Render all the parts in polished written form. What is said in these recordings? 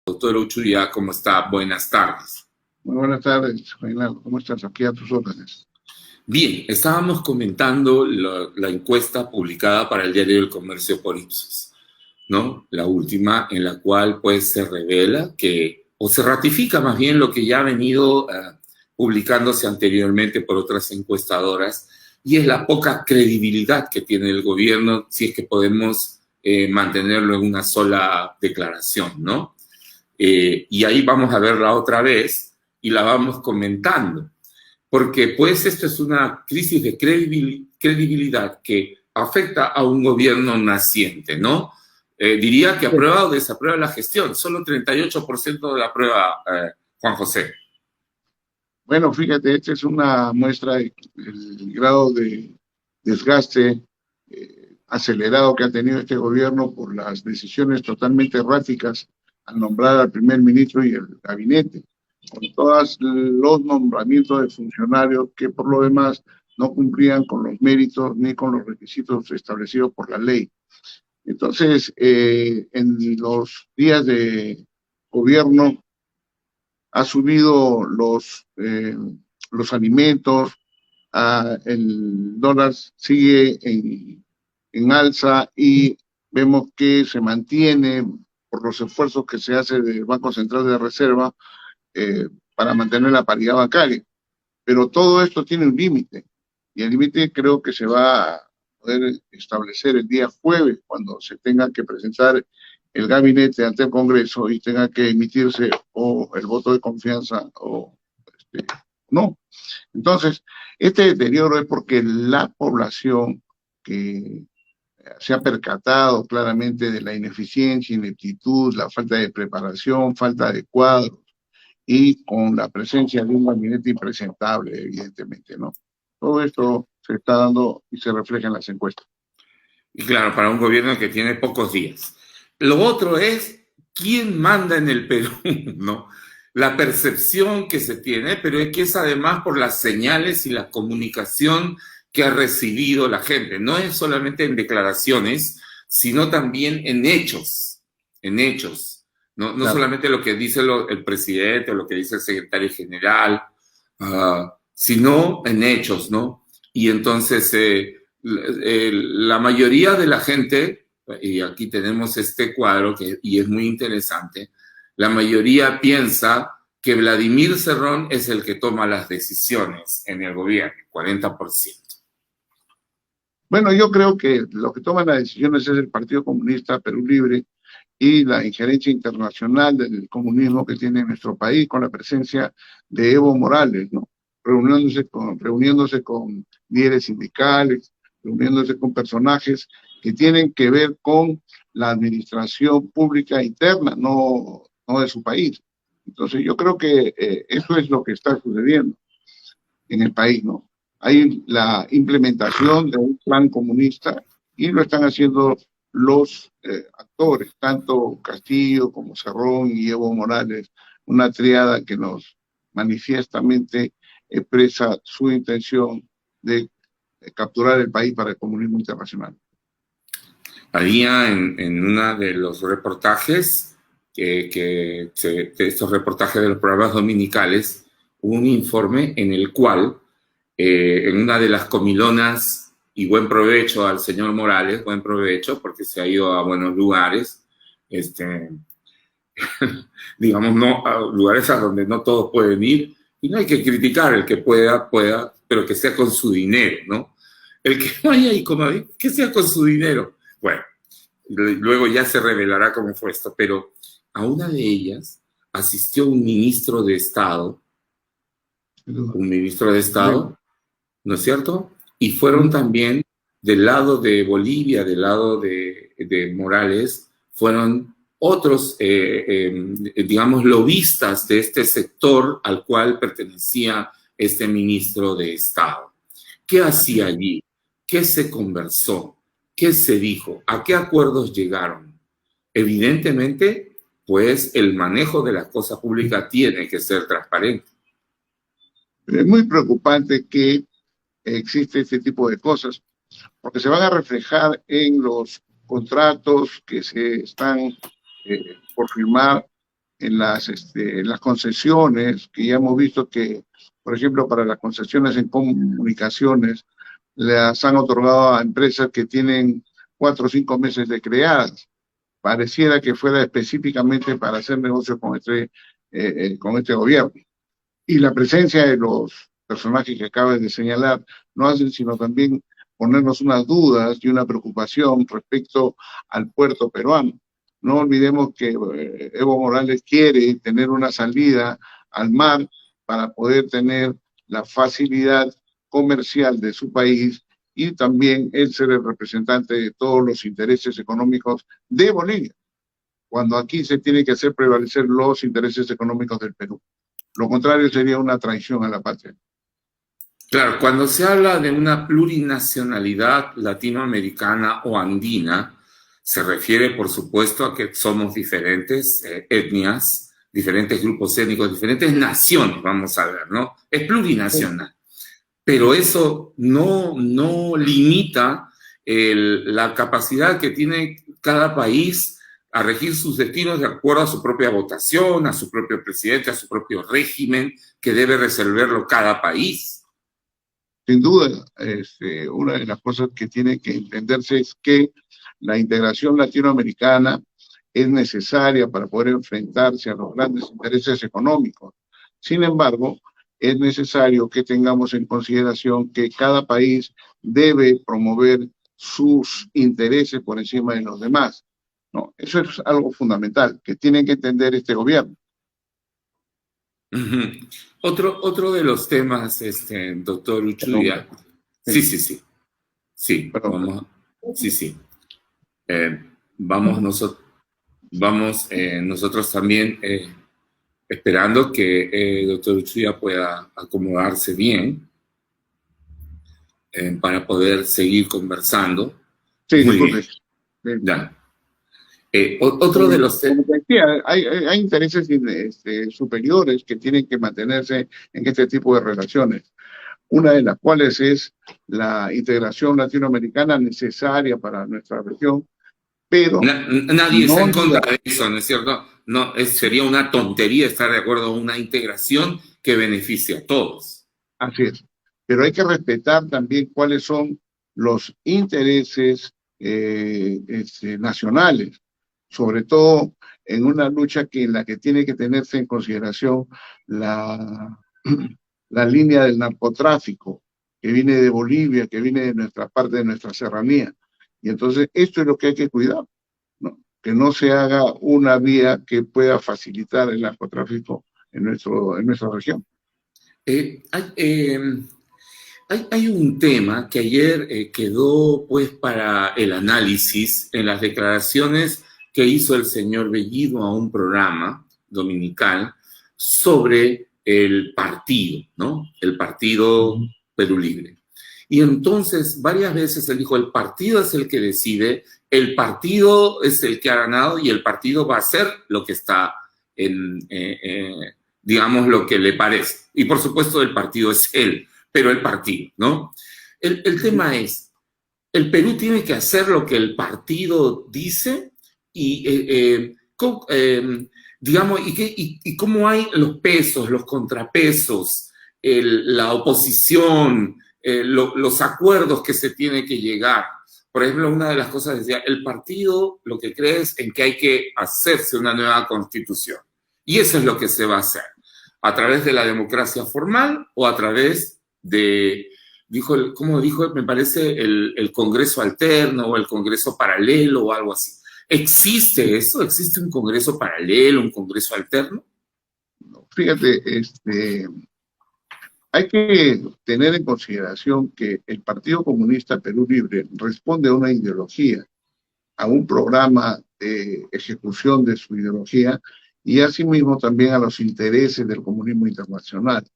Doctor Uchuria, ¿cómo está? Buenas tardes. Muy buenas tardes, Reinaldo. ¿Cómo estás? Aquí a tus órdenes. Bien, estábamos comentando la encuesta publicada para el Diario del Comercio por Ipsos, ¿no? La última, en la cual pues se revela o se ratifica más bien lo que ya ha venido publicándose anteriormente por otras encuestadoras, y es la poca credibilidad que tiene el gobierno si es que podemos mantenerlo en una sola declaración, ¿no? Y ahí vamos a verla otra vez y la vamos comentando, porque pues esto es una crisis de credibilidad que afecta a un gobierno naciente, ¿no? Diría que aprueba o desaprueba la gestión, solo 38% de la aprueba, Juan José. Bueno, fíjate, esta es una muestra del grado de desgaste acelerado que ha tenido este gobierno por las decisiones totalmente erráticas al nombrar al primer ministro y el gabinete, con todos los nombramientos de funcionarios que por lo demás no cumplían con los méritos ni con los requisitos establecidos por la ley. Entonces, en los días de gobierno ha subido los alimentos, el dólar sigue en alza y vemos que se mantiene por los esfuerzos que se hace del Banco Central de Reserva para mantener la paridad bancaria. Pero todo esto tiene un límite, y el límite creo que se va a poder establecer el día jueves, cuando se tenga que presentar el gabinete ante el Congreso y tenga que emitirse o el voto de confianza o no. Entonces, este deterioro es porque la población que se ha percatado claramente de la ineficiencia, ineptitud, la falta de preparación, falta de cuadros, y con la presencia de un gabinete impresentable, evidentemente, ¿no? Todo esto se está dando y se refleja en las encuestas. Y claro, para un gobierno que tiene pocos días. Lo otro es quién manda en el Perú, ¿no? La percepción que se tiene, pero es que es además por las señales y la comunicación que ha recibido la gente. No es solamente en declaraciones, sino también en hechos, en hechos. No Claro. Solamente lo que dice el presidente o lo que dice el secretario general, sino en hechos, ¿no? Y entonces la mayoría de la gente, y aquí tenemos este cuadro y es muy interesante, la mayoría piensa que Vladimir Cerrón es el que toma las decisiones en el gobierno, 40%. Bueno, yo creo que lo que toma las decisiones es el Partido Comunista Perú Libre y la injerencia internacional del comunismo que tiene nuestro país, con la presencia de Evo Morales, ¿no? Reuniéndose con líderes sindicales, reuniéndose con personajes que tienen que ver con la administración pública interna, no de su país. Entonces yo creo que eso es lo que está sucediendo en el país, ¿no? Hay la implementación de un plan comunista y lo están haciendo los actores, tanto Castillo como Cerrón y Evo Morales, una triada que nos manifiestamente expresa su intención de capturar el país para el comunismo internacional. Había en uno de los reportajes, de estos reportajes de los programas dominicales, un informe en el cual, en una de las comilonas, y buen provecho al señor Morales, buen provecho, porque se ha ido a buenos lugares, digamos, no, a lugares a donde no todos pueden ir, y no hay que criticar, el que pueda, pero que sea con su dinero, ¿no? El que vaya y coma bien, que sea con su dinero. Bueno, luego ya se revelará cómo fue esto, pero a una de ellas asistió un ministro de Estado, ¿no es cierto? Y fueron también del lado de Bolivia, del lado de Morales, fueron otros, digamos, lobistas de este sector al cual pertenecía este ministro de Estado. ¿Qué hacía allí? ¿Qué se conversó? ¿Qué se dijo? ¿A qué acuerdos llegaron? Evidentemente, pues el manejo de las cosas públicas tiene que ser transparente. Es muy preocupante que existe este tipo de cosas, porque se van a reflejar en los contratos que se están por firmar en las concesiones, que ya hemos visto que, por ejemplo, para las concesiones en comunicaciones, las han otorgado a empresas que tienen 4 o 5 meses de creadas. Pareciera que fuera específicamente para hacer negocios con este gobierno. Y la presencia de los personajes que acabas de señalar no hacen sino también ponernos unas dudas y una preocupación respecto al puerto peruano. No olvidemos que Evo Morales quiere tener una salida al mar para poder tener la facilidad comercial de su país y también él ser el representante de todos los intereses económicos de Bolivia, cuando aquí se tiene que hacer prevalecer los intereses económicos del Perú. Lo contrario sería una traición a la patria. Claro, cuando se habla de una plurinacionalidad latinoamericana o andina, se refiere, por supuesto, a que somos diferentes etnias, diferentes grupos étnicos, diferentes naciones, vamos a ver, ¿no? Es plurinacional. Pero eso no limita la capacidad que tiene cada país a regir sus destinos de acuerdo a su propia votación, a su propio presidente, a su propio régimen, que debe resolverlo cada país. Sin duda, una de las cosas que tiene que entenderse es que la integración latinoamericana es necesaria para poder enfrentarse a los grandes intereses económicos. Sin embargo, es necesario que tengamos en consideración que cada país debe promover sus intereses por encima de los demás. No, eso es algo fundamental que tiene que entender este gobierno. Otro de los temas, doctor Uchuya. Sí. Vamos, sí. Vamos nosotros también esperando que el doctor Uchuya pueda acomodarse bien para poder seguir conversando. Sí, muy bien. Ya. Otro de los temas. Hay intereses superiores que tienen que mantenerse en este tipo de relaciones. Una de las cuales es la integración latinoamericana necesaria para nuestra región, pero... Nadie está en contra de eso, ¿no es cierto? No, sería una tontería estar de acuerdo en una integración que beneficie a todos. Así es, pero hay que respetar también cuáles son los intereses nacionales, sobre todo en una lucha en la que tiene que tenerse en consideración la línea del narcotráfico que viene de Bolivia, que viene de nuestra parte de nuestra serranía. Y entonces esto es lo que hay que cuidar, ¿no? Que no se haga una vía que pueda facilitar el narcotráfico en nuestra región. Hay un tema que ayer quedó pues para el análisis en las declaraciones que hizo el señor Bellido a un programa dominical sobre el partido, ¿no? El Partido Perú Libre. Y entonces varias veces él dijo, el partido es el que decide, el partido es el que ha ganado y el partido va a hacer lo que está digamos, lo que le parece. Y por supuesto el partido es él, pero el partido, ¿no? El tema es, el Perú tiene que hacer lo que el partido dice y, digamos, y cómo hay los pesos, los contrapesos, la oposición, los acuerdos que se tiene que llegar. Por ejemplo, una de las cosas decía, el partido lo que cree es en que hay que hacerse una nueva constitución. Y eso es lo que se va a hacer, a través de la democracia formal o a través de, ¿cómo dijo? Me parece el Congreso alterno o el Congreso paralelo o algo así. ¿Existe eso? ¿Existe un Congreso paralelo, un Congreso alterno? Fíjate, hay que tener en consideración que el Partido Comunista Perú Libre responde a una ideología, a un programa de ejecución de su ideología y asimismo también a los intereses del comunismo internacional.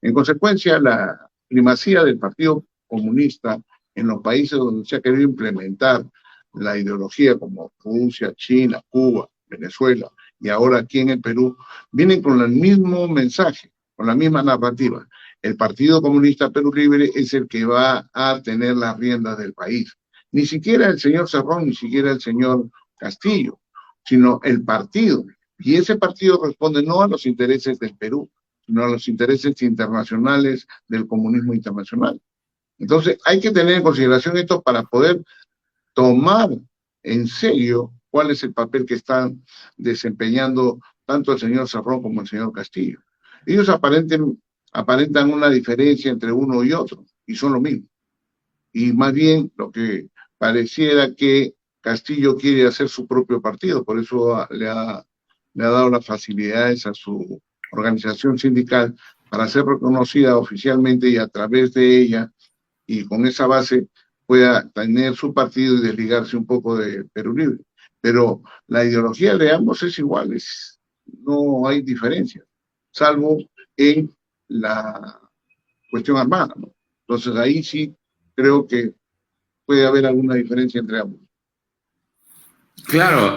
En consecuencia, la primacía del Partido Comunista en los países donde se ha querido implementar la ideología como Rusia, China, Cuba, Venezuela y ahora aquí en el Perú, vienen con el mismo mensaje, con la misma narrativa. El Partido Comunista Perú Libre es el que va a tener las riendas del país. Ni siquiera el señor Cerrón, ni siquiera el señor Castillo, sino el partido. Y ese partido responde no a los intereses del Perú, sino a los intereses internacionales del comunismo internacional. Entonces, hay que tener en consideración esto para poder tomar en serio cuál es el papel que están desempeñando tanto el señor Cerrón como el señor Castillo. Ellos aparentan una diferencia entre uno y otro, y son lo mismo. Y más bien lo que pareciera que Castillo quiere hacer su propio partido, por eso le ha dado las facilidades a su organización sindical para ser reconocida oficialmente y a través de ella, y con esa base pueda tener su partido y desligarse un poco de Perú Libre. Pero la ideología de ambos es igual, no hay diferencia, salvo en la cuestión armada, ¿no? Entonces ahí sí creo que puede haber alguna diferencia entre ambos. Claro,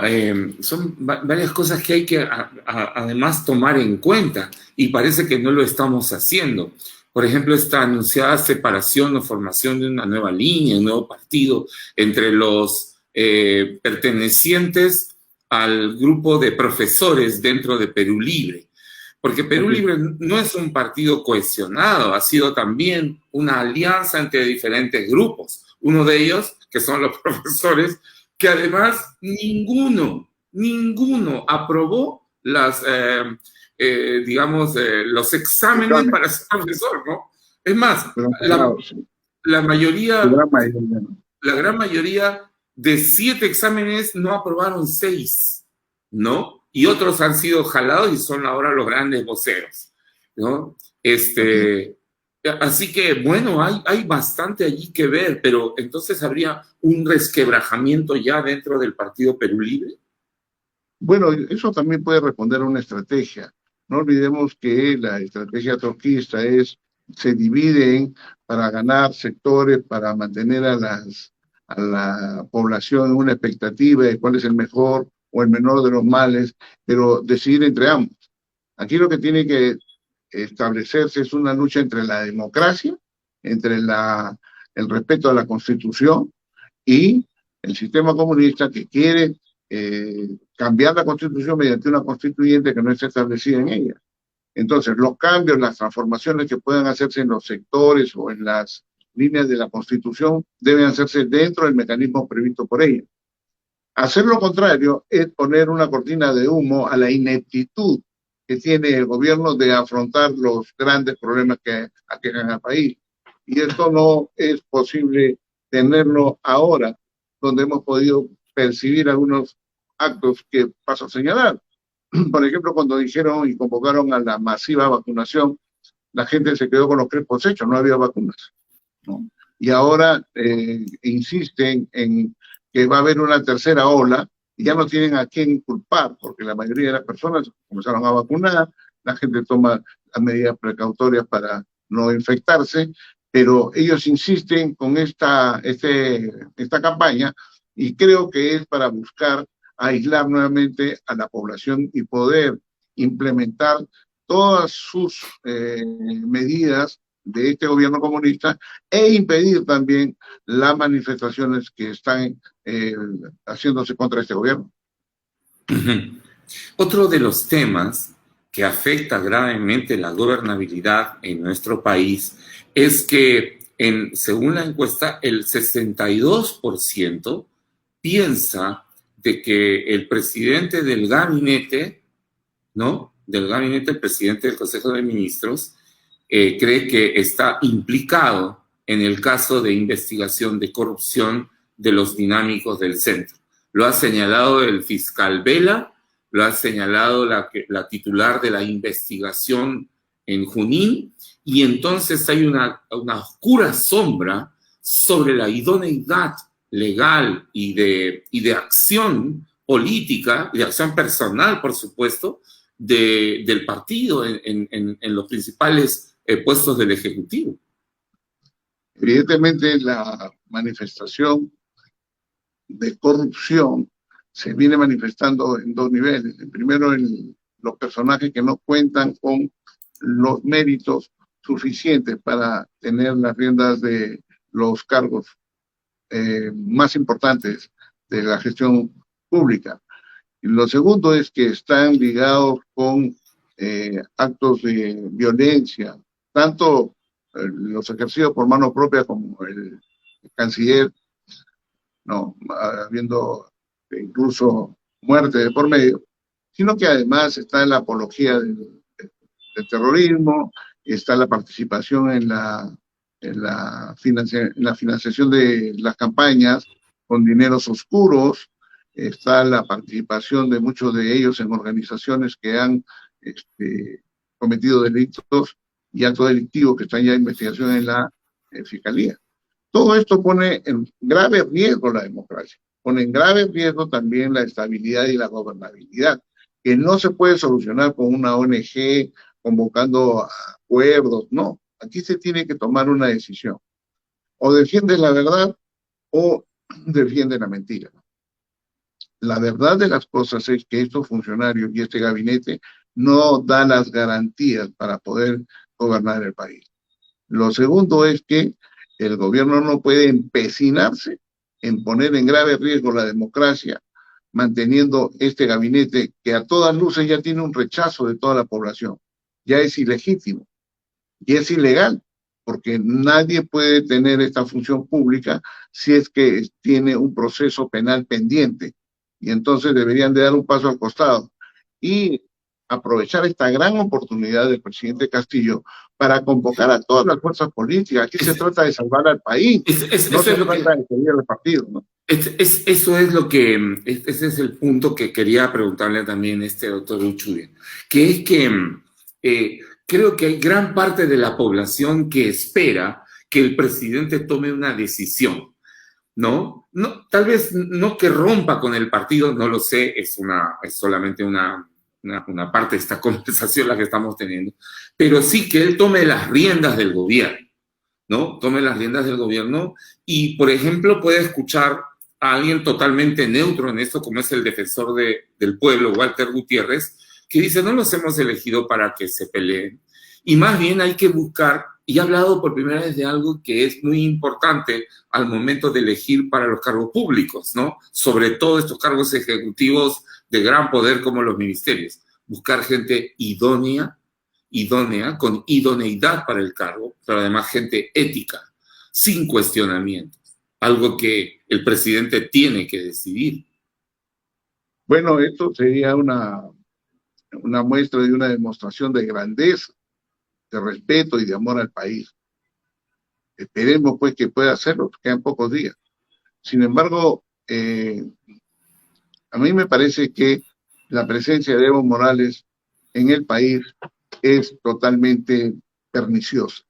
son varias cosas que hay que además tomar en cuenta y parece que no lo estamos haciendo. Por ejemplo, esta anunciada separación o formación de una nueva línea, un nuevo partido entre los pertenecientes al grupo de profesores dentro de Perú Libre. Porque Perú Libre no es un partido cohesionado, ha sido también una alianza entre diferentes grupos. Uno de ellos, que son los profesores, que además ninguno aprobó los exámenes para ser profesor, ¿no? Es más, la gran mayoría de 7 exámenes no aprobaron 6, ¿no? Y otros han sido jalados y son ahora los grandes voceros, ¿no? Así que, bueno, hay bastante allí que ver, pero entonces habría un resquebrajamiento ya dentro del Partido Perú Libre. Bueno, eso también puede responder a una estrategia. No olvidemos que la estrategia trotskista se divide para ganar sectores, para mantener a la población en una expectativa de cuál es el mejor o el menor de los males, pero decidir entre ambos. Aquí lo que tiene que establecerse es una lucha entre la democracia, entre el respeto a la Constitución y el sistema comunista que quiere cambiar la Constitución mediante una constituyente que no está establecida en ella. Entonces, los cambios, las transformaciones que puedan hacerse en los sectores o en las líneas de la Constitución deben hacerse dentro del mecanismo previsto por ella. Hacer lo contrario es poner una cortina de humo a la ineptitud que tiene el gobierno de afrontar los grandes problemas que aquejan al país. Y esto no es posible tenerlo ahora, donde hemos podido percibir algunos actos que paso a señalar. Por ejemplo, cuando dijeron y convocaron a la masiva vacunación, la gente se quedó con los crespos hechos, no había vacunas, ¿no? Y ahora insisten en que va a haber una tercera ola y ya no tienen a quién culpar, porque la mayoría de las personas comenzaron a vacunar, la gente toma las medidas precautorias para no infectarse, pero ellos insisten con esta campaña y creo que es para buscar aislar nuevamente a la población y poder implementar todas sus medidas de este gobierno comunista e impedir también las manifestaciones que están haciéndose contra este gobierno. Otro de los temas que afecta gravemente la gobernabilidad en nuestro país es que, según la encuesta, el 62% piensa de que el presidente del gabinete, ¿no? El presidente del Consejo de Ministros, cree que está implicado en el caso de investigación de corrupción de los dinámicos del centro. Lo ha señalado el fiscal Vela, lo ha señalado la titular de la investigación en Junín, y entonces hay una oscura sombra sobre la idoneidad legal y de acción política, de acción personal, por supuesto, del partido en los principales puestos del Ejecutivo. Evidentemente, la manifestación de corrupción se viene manifestando en 2 niveles. El primero, en los personajes que no cuentan con los méritos suficientes para tener las riendas de los cargos más importantes de la gestión pública. Y lo segundo es que están ligados con actos de violencia, tanto los ejercidos por mano propia como el canciller, no, habiendo incluso muerte de por medio, sino que además está en la apología del terrorismo, está la participación en la financiación de las campañas con dineros oscuros, está la participación de muchos de ellos en organizaciones que han cometido delitos y actos delictivos que están ya en investigación en la Fiscalía. Todo esto pone en grave riesgo la democracia, pone en grave riesgo también la estabilidad y la gobernabilidad, que no se puede solucionar con una ONG convocando acuerdos, no. Aquí se tiene que tomar una decisión. O defiendes la verdad o defiendes la mentira. La verdad de las cosas es que estos funcionarios y este gabinete no dan las garantías para poder gobernar el país. Lo segundo es que el gobierno no puede empecinarse en poner en grave riesgo la democracia, manteniendo este gabinete que a todas luces ya tiene un rechazo de toda la población. Ya es ilegítimo y es ilegal, porque nadie puede tener esta función pública si es que tiene un proceso penal pendiente. Y entonces deberían de dar un paso al costado y aprovechar esta gran oportunidad del presidente Castillo para convocar a todas las fuerzas políticas. Aquí se trata de salvar al país, no se trata de seguir al partido, ¿no? Eso es lo que, ese es el punto que quería preguntarle también doctor Uchuy, que es que creo que hay gran parte de la población que espera que el presidente tome una decisión, ¿no? No, tal vez no que rompa con el partido, no lo sé, es solamente una parte de esta conversación la que estamos teniendo, pero sí que él tome las riendas del gobierno, ¿no? Tome las riendas del gobierno y, por ejemplo, puede escuchar a alguien totalmente neutro en esto, como es el defensor del pueblo, Walter Gutiérrez, que dice, no los hemos elegido para que se peleen, y más bien hay que buscar, y ha hablado por primera vez de algo que es muy importante al momento de elegir para los cargos públicos, ¿no? Sobre todo estos cargos ejecutivos de gran poder como los ministerios. Buscar gente idónea, con idoneidad para el cargo, pero además gente ética, sin cuestionamientos, algo que el presidente tiene que decidir. Bueno, esto sería una muestra de una demostración de grandeza, de respeto y de amor al país. Esperemos pues que pueda hacerlo, quedan pocos días. Sin embargo, a mí me parece que la presencia de Evo Morales en el país es totalmente perniciosa.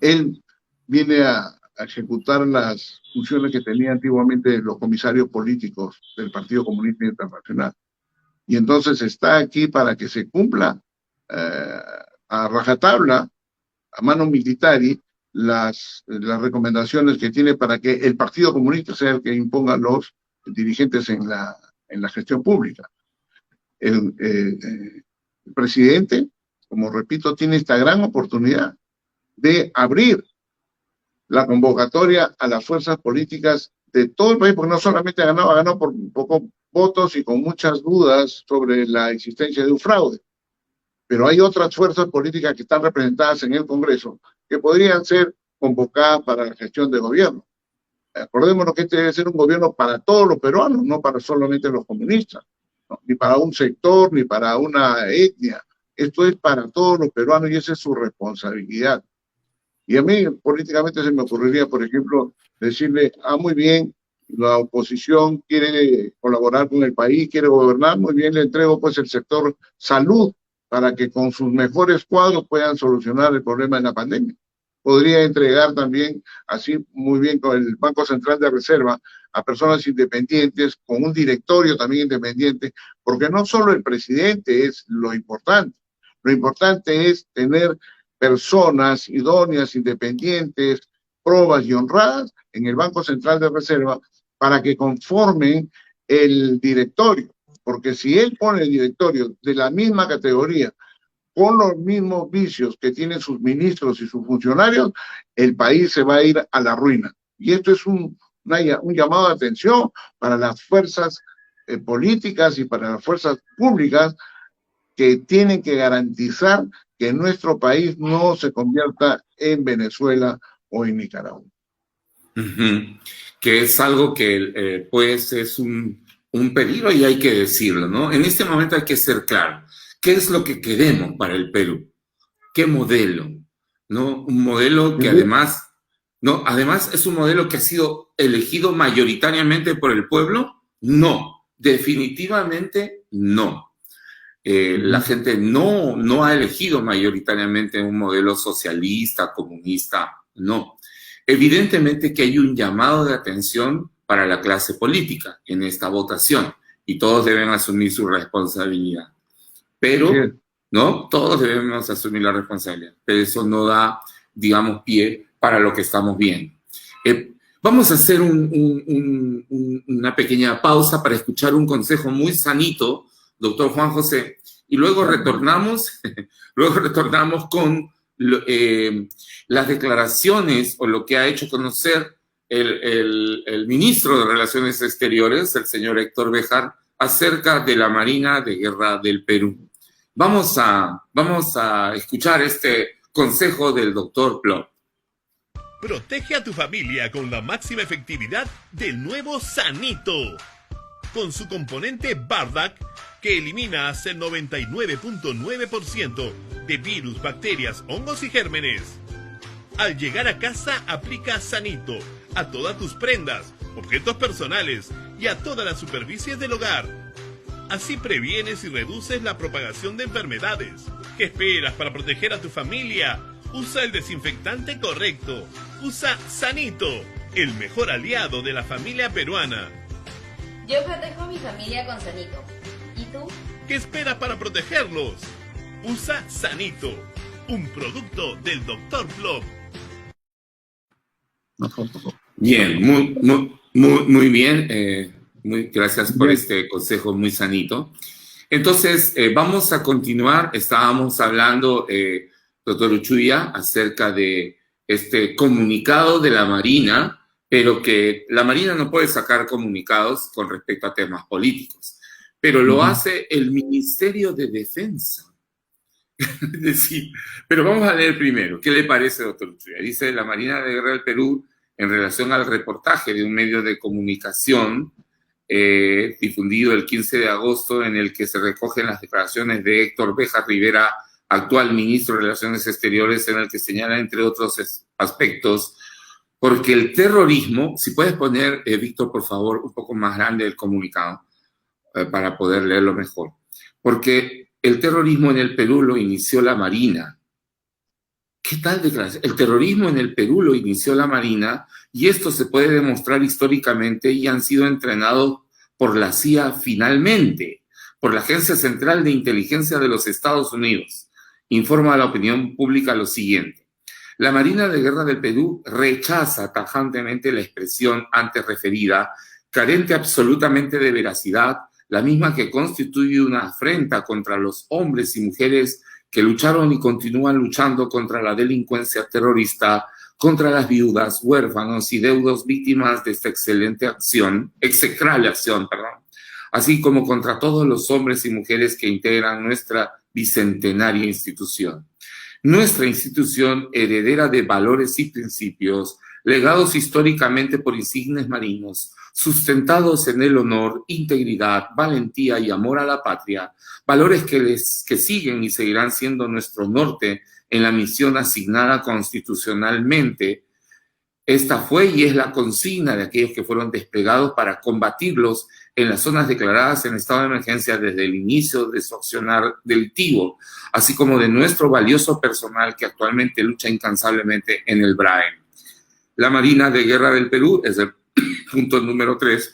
Él viene a ejecutar las funciones que tenían antiguamente los comisarios políticos del Partido Comunista Internacional. Y entonces está aquí para que se cumpla a rajatabla, a mano militar, las recomendaciones que tiene para que el Partido Comunista sea el que imponga los dirigentes en la gestión pública. El presidente, como repito, tiene esta gran oportunidad de abrir la convocatoria a las fuerzas políticas de todo el país, porque no solamente ha ganado por pocos votos y con muchas dudas sobre la existencia de un fraude, pero hay otras fuerzas políticas que están representadas en el Congreso que podrían ser convocadas para la gestión de gobierno. Acordémonos que este debe ser un gobierno para todos los peruanos, no para solamente los comunistas, ¿no? Ni para un sector, ni para una etnia. Esto es para todos los peruanos y esa es su responsabilidad. Y a mí políticamente se me ocurriría, por ejemplo, decirle, muy bien, la oposición quiere colaborar con el país, quiere gobernar, muy bien, le entrego pues el sector salud para que con sus mejores cuadros puedan solucionar el problema de la pandemia. Podría entregar también, así muy bien con el Banco Central de Reserva, a personas independientes, con un directorio también independiente, porque no solo el presidente es lo importante es tener personas idóneas, independientes, probas y honradas en el Banco Central de Reserva para que conformen el directorio, porque si él pone el directorio de la misma categoría, con los mismos vicios que tienen sus ministros y sus funcionarios, el país se va a ir a la ruina. Y esto es un llamado de atención para las fuerzas políticas y para las fuerzas públicas que tienen que garantizar que nuestro país no se convierta en Venezuela o en Nicaragua. Que es algo que pues es un peligro y hay que decirlo, ¿no? En este momento hay que ser claro. ¿Qué es lo que queremos para el Perú? ¿Qué modelo? ¿No? Un modelo que además, ¿no? Además es un modelo que ha sido elegido mayoritariamente por el pueblo. No, definitivamente no. La gente no ha elegido mayoritariamente un modelo socialista, comunista, no. Evidentemente que hay un llamado de atención para la clase política en esta votación y todos deben asumir su responsabilidad. Pero, ¿no? Todos debemos asumir la responsabilidad, pero eso no da, digamos, pie para lo que estamos viendo. Vamos a hacer una pequeña pausa para escuchar un consejo muy sanito, doctor Juan José, y luego retornamos con las declaraciones o lo que ha hecho conocer el ministro de Relaciones Exteriores, el señor Héctor Béjar, acerca de la Marina de Guerra del Perú. Vamos a escuchar este consejo del doctor Plop. Protege a tu familia con la máxima efectividad del nuevo Sanito, con su componente Bardac, que elimina hasta el 99.9% de virus, bacterias, hongos y gérmenes. Al llegar a casa, aplica Sanito a todas tus prendas, objetos personales y a todas las superficies del hogar. Así previenes y reduces la propagación de enfermedades. ¿Qué esperas para proteger a tu familia? Usa el desinfectante correcto. Usa Sanito, el mejor aliado de la familia peruana. Yo protejo a mi familia con Sanito. ¿Y tú? ¿Qué esperas para protegerlos? Usa Sanito, un producto del Dr. Plop. Bien, muy bien. Gracias por este consejo muy sanito. Entonces, vamos a continuar. Estábamos hablando, doctor Uchuya, acerca de este comunicado de la Marina, pero que la Marina no puede sacar comunicados con respecto a temas políticos, pero lo hace el Ministerio de Defensa. Es decir, pero vamos a leer primero. ¿Qué le parece, doctor Uchuya? Dice: la Marina de Guerra del Perú, en relación al reportaje de un medio de comunicación difundido el 15 de agosto, en el que se recogen las declaraciones de Héctor Béjar Rivera, actual ministro de Relaciones Exteriores, en el que señala, entre otros aspectos, porque el terrorismo, si puedes poner, Víctor, por favor, un poco más grande el comunicado, para poder leerlo mejor, porque el terrorismo en el Perú lo inició la Marina. ¿Qué tal declaración? El terrorismo en el Perú lo inició la Marina, y esto se puede demostrar históricamente, y han sido entrenados por la CIA finalmente, por la Agencia Central de Inteligencia de los Estados Unidos. Informa a la opinión pública lo siguiente: la Marina de Guerra del Perú rechaza tajantemente la expresión antes referida, carente absolutamente de veracidad, la misma que constituye una afrenta contra los hombres y mujeres que lucharon y continúan luchando contra la delincuencia terrorista, contra las viudas, huérfanos y deudos víctimas de esta execrable acción, así como contra todos los hombres y mujeres que integran nuestra bicentenaria institución. Nuestra institución, heredera de valores y principios, legados históricamente por insignes marinos, sustentados en el honor, integridad, valentía y amor a la patria, valores que siguen y seguirán siendo nuestro norte en la misión asignada constitucionalmente. Esta fue y es la consigna de aquellos que fueron desplegados para combatirlos en las zonas declaradas en estado de emergencia desde el inicio de su accionar delictivo, así como de nuestro valioso personal que actualmente lucha incansablemente en el BRAEM. La Marina de Guerra del Perú, es el punto número 3,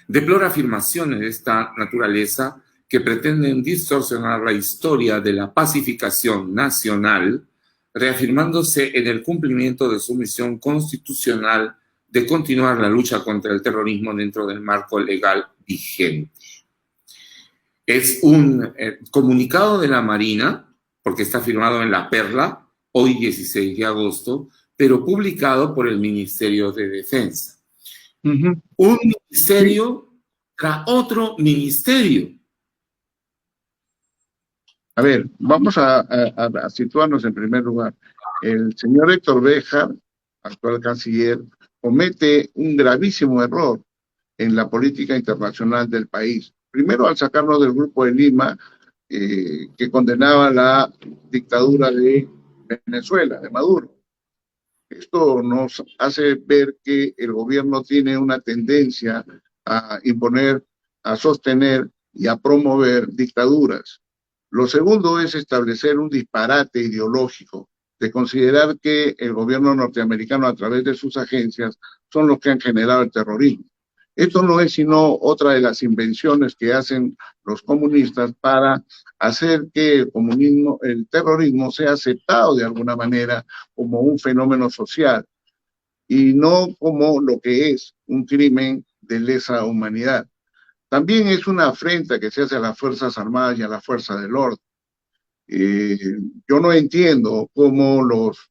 deplora afirmaciones de esta naturaleza que pretenden distorsionar la historia de la pacificación nacional, reafirmándose en el cumplimiento de su misión constitucional de continuar la lucha contra el terrorismo dentro del marco legal vigente. Es un comunicado de la Marina, porque está firmado en La Perla, hoy 16 de agosto, pero publicado por el Ministerio de Defensa. Un ministerio contra otro ministerio. A ver, vamos a situarnos en primer lugar. El señor Héctor Béjar, actual canciller, comete un gravísimo error en la política internacional del país. Primero, al sacarnos del Grupo de Lima, que condenaba la dictadura de Venezuela, de Maduro. Esto nos hace ver que el gobierno tiene una tendencia a imponer, a sostener y a promover dictaduras. Lo segundo es establecer un disparate ideológico de considerar que el gobierno norteamericano a través de sus agencias son los que han generado el terrorismo. Esto no es sino otra de las invenciones que hacen los comunistas para hacer que el terrorismo sea aceptado de alguna manera como un fenómeno social y no como lo que es un crimen de lesa humanidad. También es una afrenta que se hace a las Fuerzas Armadas y a las Fuerzas del Orden. Yo no entiendo cómo los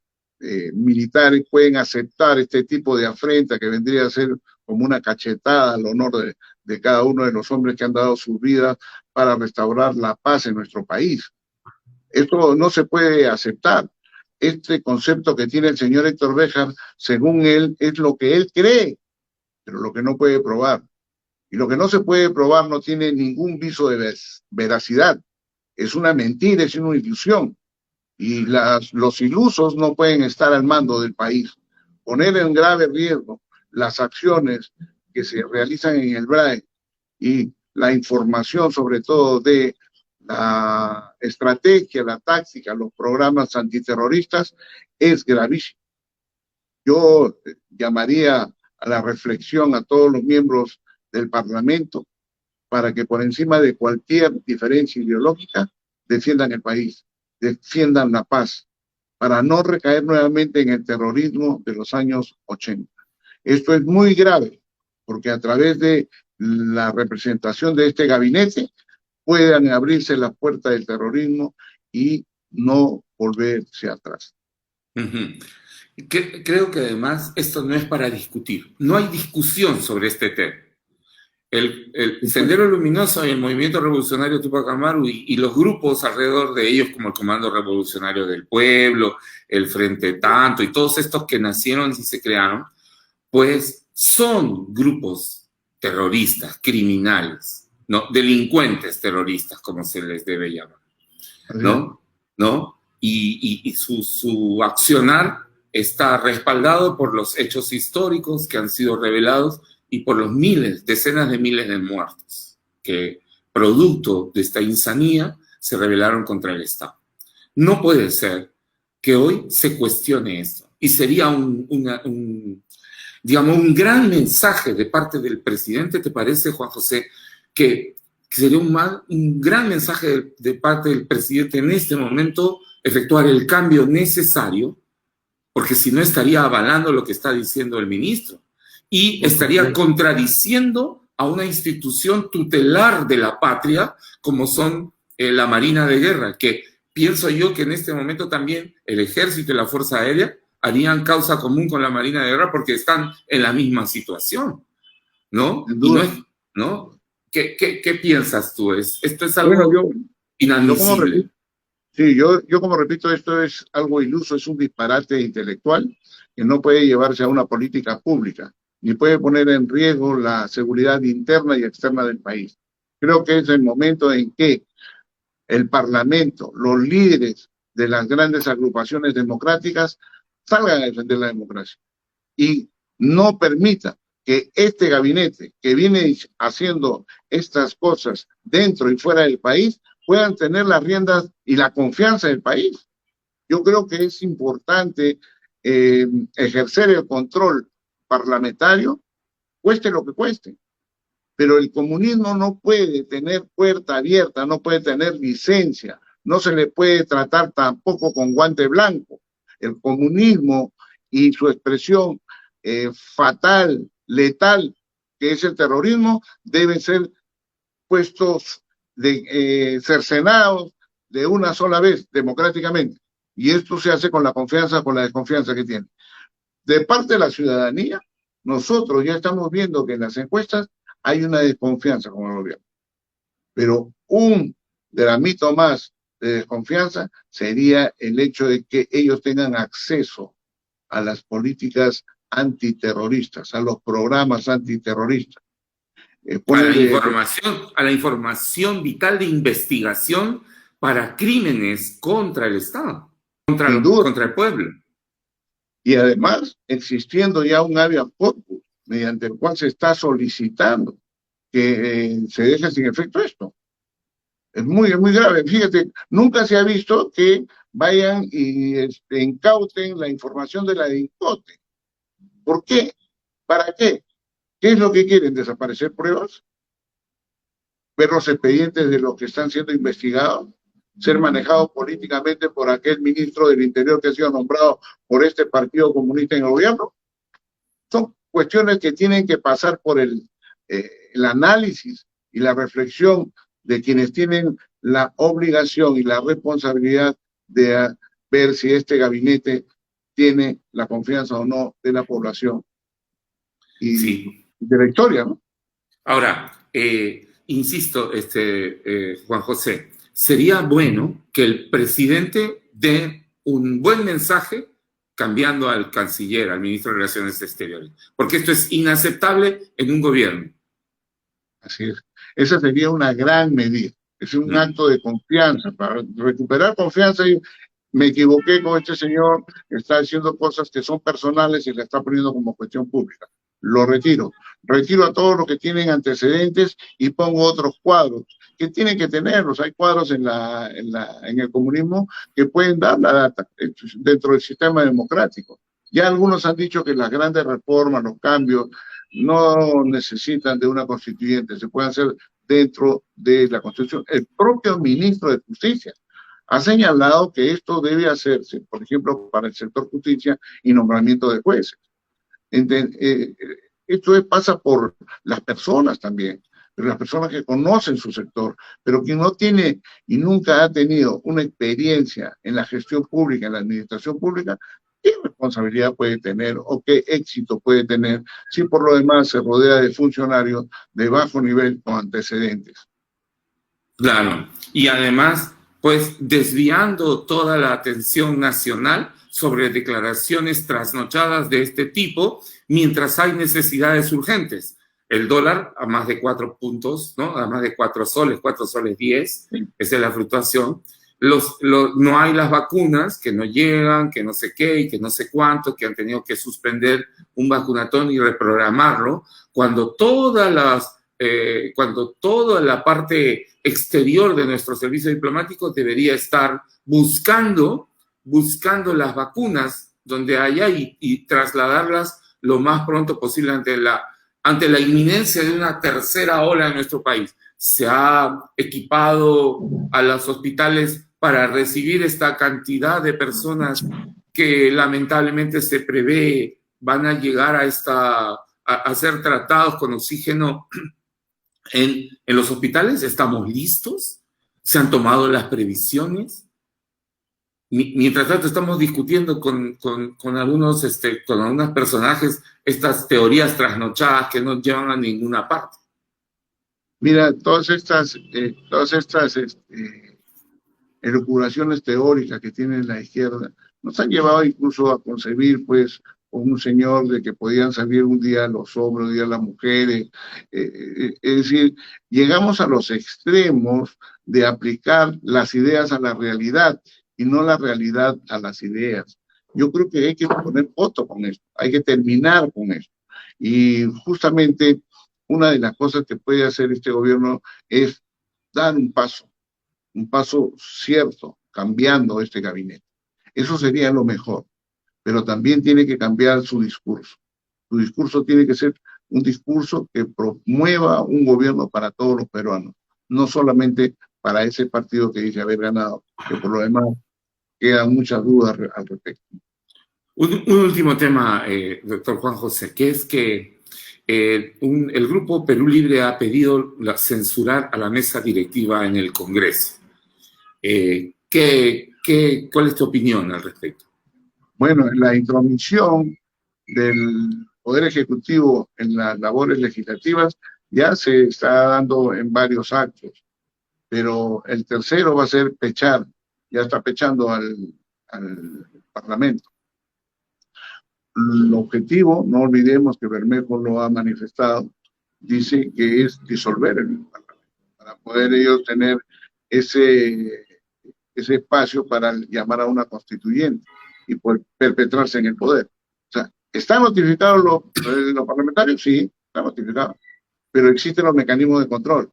militares pueden aceptar este tipo de afrenta que vendría a ser como una cachetada al honor de cada uno de los hombres que han dado sus vidas para restaurar la paz en nuestro país. Esto no se puede aceptar. Este concepto que tiene el señor Héctor Béjar, según él, es lo que él cree, pero lo que no puede probar. Y lo que no se puede probar no tiene ningún viso de veracidad. Es una mentira, es una ilusión. Y los ilusos no pueden estar al mando del país. Poner en grave riesgo las acciones que se realizan en el BRAE y la información, sobre todo, de la estrategia, la táctica, los programas antiterroristas, es gravísimo. Yo llamaría a la reflexión a todos los miembros del Parlamento para que por encima de cualquier diferencia ideológica defiendan el país, defiendan la paz, para no recaer nuevamente en el terrorismo de los años 80. Esto es muy grave, porque a través de la representación de este gabinete puedan abrirse las puertas del terrorismo y no volverse atrás. Creo que además esto no es para discutir. No hay discusión sobre este tema. El Sendero Luminoso y el Movimiento Revolucionario Tupac Amaru y los grupos alrededor de ellos, como el Comando Revolucionario del Pueblo, el Frente Tanto y todos estos que nacieron y se crearon, pues son grupos terroristas, criminales, ¿no? Delincuentes terroristas, como se les debe llamar, ¿no? Y su accionar está respaldado por los hechos históricos que han sido revelados y por los decenas de miles de muertos que, producto de esta insanía, se rebelaron contra el Estado. No puede ser que hoy se cuestione esto. Y sería un gran mensaje de parte del presidente, ¿te parece, Juan José? Que sería un gran mensaje de parte del presidente en este momento efectuar el cambio necesario, porque si no estaría avalando lo que está diciendo el ministro y estaría contradiciendo a una institución tutelar de la patria como son la Marina de Guerra, que pienso yo que en este momento también el Ejército y la Fuerza Aérea harían causa común con la Marina de Guerra porque están en la misma situación, ¿no? ¿No? ¿Qué piensas tú? Esto es algo inadmisible. Yo como repito, esto es algo iluso, es un disparate intelectual que no puede llevarse a una política pública, ni puede poner en riesgo la seguridad interna y externa del país. Creo que es el momento en que el Parlamento, los líderes de las grandes agrupaciones democráticas salgan a defender la democracia y no permita que este gabinete que viene haciendo estas cosas dentro y fuera del país puedan tener las riendas y la confianza del país. Yo creo que es importante ejercer el control parlamentario, cueste lo que cueste. Pero el comunismo no puede tener puerta abierta, no puede tener licencia, no se le puede tratar tampoco con guante blanco. El comunismo y su expresión fatal, letal, que es el terrorismo, deben ser puestos cercenados de una sola vez, democráticamente. Y esto se hace con la confianza, con la desconfianza que tiene. De parte de la ciudadanía, nosotros ya estamos viendo que en las encuestas hay una desconfianza con el gobierno. Pero un gramito más de desconfianza sería el hecho de que ellos tengan acceso a las políticas antiterroristas, a los programas antiterroristas. A la información vital de investigación para crímenes contra el Estado, contra el pueblo. Y además, existiendo ya un habeas corpus, mediante el cual se está solicitando que se deje sin efecto esto. Es muy grave. Fíjate, nunca se ha visto que vayan y incauten la información de la DINCOTE. ¿Por qué? ¿Para qué? ¿Qué es lo que quieren? ¿Desaparecer pruebas? ¿Ver los expedientes de los que están siendo investigados? ¿Ser manejados políticamente por aquel ministro del Interior que ha sido nombrado por este Partido Comunista en el gobierno? Son cuestiones que tienen que pasar por el análisis y la reflexión de quienes tienen la obligación y la responsabilidad de ver si este gabinete tiene la confianza o no de la población y sí, de la historia, ¿no? Ahora, insisto, Juan José, sería bueno que el presidente dé un buen mensaje cambiando al canciller, al ministro de Relaciones Exteriores, porque esto es inaceptable en un gobierno. Así es. Esa sería una gran medida. Es un acto de confianza, para recuperar confianza. Y me equivoqué con este señor, está diciendo cosas que son personales y la está poniendo como cuestión pública. Lo retiro. Retiro a todos los que tienen antecedentes y pongo otros cuadros que tienen que tenerlos. Hay cuadros en el comunismo que pueden dar la data dentro del sistema democrático. Ya algunos han dicho que las grandes reformas, los cambios, no necesitan de una constituyente, se pueden hacer dentro de la Constitución. El propio ministro de Justicia ha señalado que esto debe hacerse, por ejemplo, para el sector justicia y nombramiento de jueces. Esto pasa por las personas también, pero las personas que conocen su sector, pero quien no tiene y nunca ha tenido una experiencia en la gestión pública, en la administración pública, ¿qué responsabilidad puede tener o qué éxito puede tener si por lo demás se rodea de funcionarios de bajo nivel con antecedentes? Claro, y además, pues desviando toda la atención nacional sobre declaraciones trasnochadas de este tipo, mientras hay necesidades urgentes. El dólar a más de 4 puntos, ¿no? A más de 4 soles, 10, esa es la fluctuación. No hay las vacunas que no llegan, que no sé qué y que no sé cuánto, que han tenido que suspender un vacunatón y reprogramarlo, cuando toda la parte exterior de nuestro servicio diplomático debería estar buscando las vacunas donde haya y trasladarlas lo más pronto posible ante la inminencia de una tercera ola en nuestro país. Se ha equipado a los hospitales para recibir esta cantidad de personas que lamentablemente se prevé van a llegar a ser tratados con oxígeno en los hospitales. ¿Estamos listos? ¿Se han tomado las previsiones? Mientras tanto estamos discutiendo con algunos personajes estas teorías trasnochadas que no llevan a ninguna parte. Mira, todas estas elucubraciones teóricas que tiene la izquierda nos han llevado incluso a concebir, pues, un señor de que podían salir un día los hombres, un día las mujeres. Es decir, llegamos a los extremos de aplicar las ideas a la realidad y no la realidad a las ideas. Yo creo que hay que poner voto con esto, hay que terminar con esto. Y justamente una de las cosas que puede hacer este gobierno es dar un paso cierto, cambiando este gabinete. Eso sería lo mejor, pero también tiene que cambiar su discurso. Su discurso tiene que ser un discurso que promueva un gobierno para todos los peruanos, no solamente para ese partido que dice haber ganado, que por lo demás quedan muchas dudas al respecto. Un último tema, doctor Juan José, que es que el Grupo Perú Libre ha pedido censurar a la mesa directiva en el Congreso. ¿Cuál es tu opinión al respecto? Bueno, la intromisión del Poder Ejecutivo en las labores legislativas ya se está dando en varios actos, pero el tercero va a ser pechar, ya está pechando al Parlamento. El objetivo, no olvidemos que Bermejo lo ha manifestado, dice que es disolver el Parlamento, para poder ellos tener ese espacio para llamar a una constituyente y poder perpetrarse en el poder. O sea, ¿están notificados los parlamentarios? Sí, están notificados, pero existen los mecanismos de control.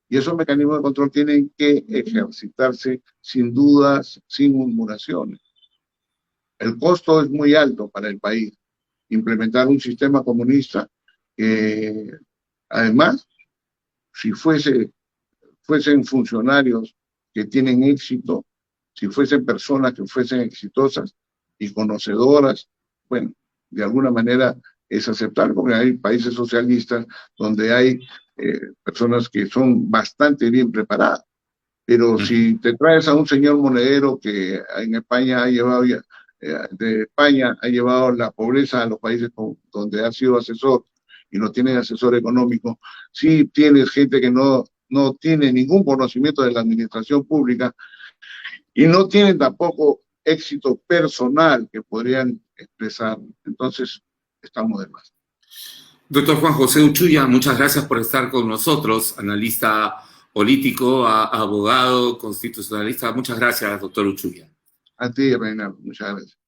Y esos mecanismos de control tienen que ejercitarse sin dudas, sin murmuraciones. El costo es muy alto para el país. Implementar un sistema comunista que, además, si fuesen funcionarios que tienen éxito, si fuesen personas que fuesen exitosas y conocedoras, bueno, de alguna manera es aceptable, porque hay países socialistas donde hay personas que son bastante bien preparadas. Pero si te traes a un señor monedero que en España ha llevado de España ha llevado la pobreza a los países donde ha sido asesor y no tiene asesor económico, sí tienes gente que no tiene ningún conocimiento de la administración pública y no tienen tampoco éxito personal que podrían expresar. Entonces, estamos de más. Doctor Juan José Uchuya, muchas gracias por estar con nosotros, analista político, abogado, constitucionalista. Muchas gracias, doctor Uchuya. A ti, Reina, muchas gracias.